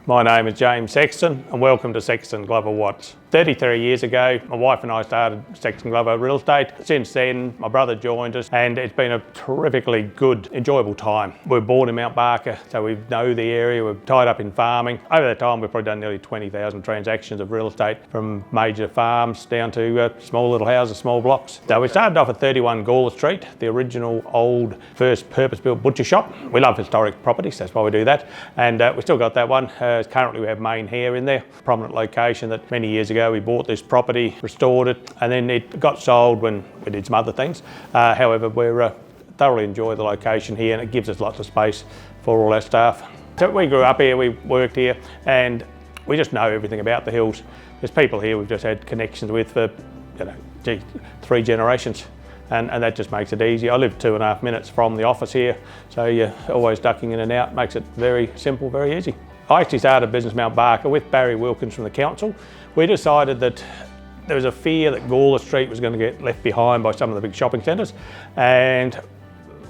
My name is James Sexton and welcome to Sexton Glover Watts. 33 years ago, my wife and I started Sexton Glover Real Estate. Since then, my brother joined us and it's been a terrifically good, enjoyable time. We were born in Mount Barker, so we know the area. We're tied up in farming. Over that time, we've probably done nearly 20,000 transactions of real estate, from major farms down to small little houses, small blocks. So we started off at 31 Gawler Street, the original old first purpose-built butcher shop. We love historic properties, that's why we do that. And we still got that one. Currently we have Main Hair in there, prominent location that many years ago we bought this property, restored it, and then it got sold when we did some other things. However, we thoroughly enjoy the location here and it gives us lots of space for all our staff. So we grew up here, we worked here, and we just know everything about the hills. There's people here we've just had connections with for 3 generations. And that just makes it easy. I live 2.5 minutes from the office here, so you're always ducking in and out. Makes it very simple, very easy. I actually started a business Mount Barker with Barry Wilkins from the council. We decided that there was a fear that Gawler Street was going to get left behind by some of the big shopping centres, and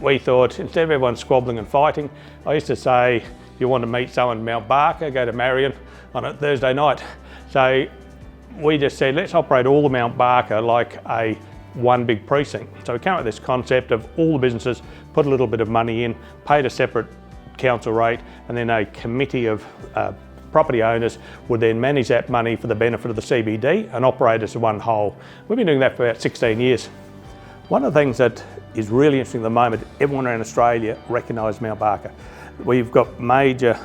we thought, instead of everyone squabbling and fighting, I used to say, if you want to meet someone in Mount Barker, go to Marion on a Thursday night. So we just said, let's operate all the Mount Barker like one big precinct. So we came up with this concept of all the businesses put a little bit of money in, paid a separate council rate, and then a committee of property owners would then manage that money for the benefit of the CBD and operate as one whole. We've been doing that for about 16 years. One of the things that is really interesting at the moment, everyone around Australia recognises Mount Barker. We've got major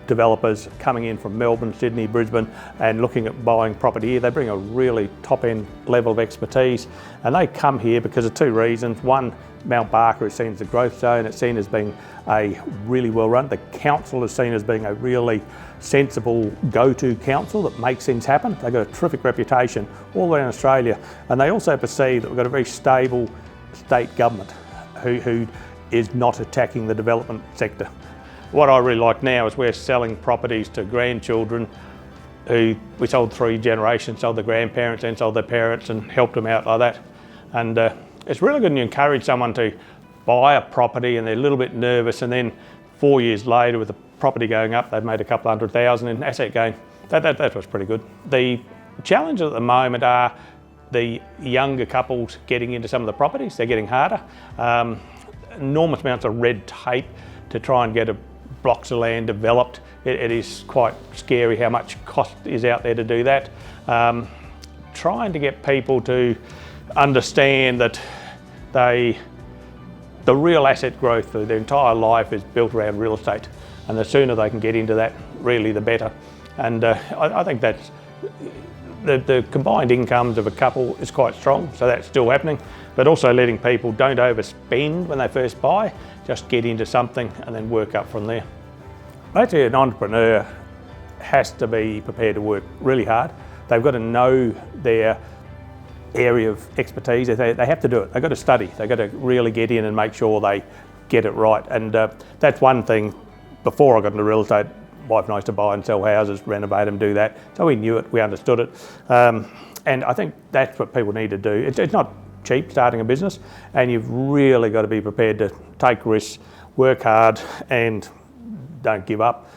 developers coming in from Melbourne, Sydney, Brisbane and looking at buying property here. They bring a really top-end level of expertise, and they come here because of 2 reasons. One, Mount Barker is seen as a growth zone. It's seen as being a really well run. The council is seen as being a really sensible go-to council that makes things happen. They've got a terrific reputation all around Australia, and they also perceive that we've got a very stable state government who is not attacking the development sector. What I really like now is we're selling properties to grandchildren who we sold 3 generations, sold the grandparents and sold their parents and helped them out like that. And it's really good when you encourage someone to buy a property and they're a little bit nervous, and then 4 years later with the property going up, they've made a couple $100,000 in asset gain. That was pretty good. The challenges at the moment are the younger couples getting into some of the properties. They're getting harder. Enormous amounts of red tape to try and get blocks of land developed. It is quite scary how much cost is out there to do that. Trying to get people to understand that the real asset growth for their entire life is built around real estate, and the sooner they can get into that, really the better. And I think that's the combined incomes of a couple is quite strong, so that's still happening, but also letting people don't overspend when they first buy, just get into something and then work up from there. Actually, an entrepreneur has to be prepared to work really hard. They've got to know their area of expertise. They have to do it. They've got to study. They've got to really get in and make sure they get it right. And that's one thing. Before I got into real estate, wife and I used to buy and sell houses, renovate them, do that. So we knew it, we understood it. And I think that's what people need to do. It's not cheap starting a business, and you've really got to be prepared to take risks, work hard and don't give up.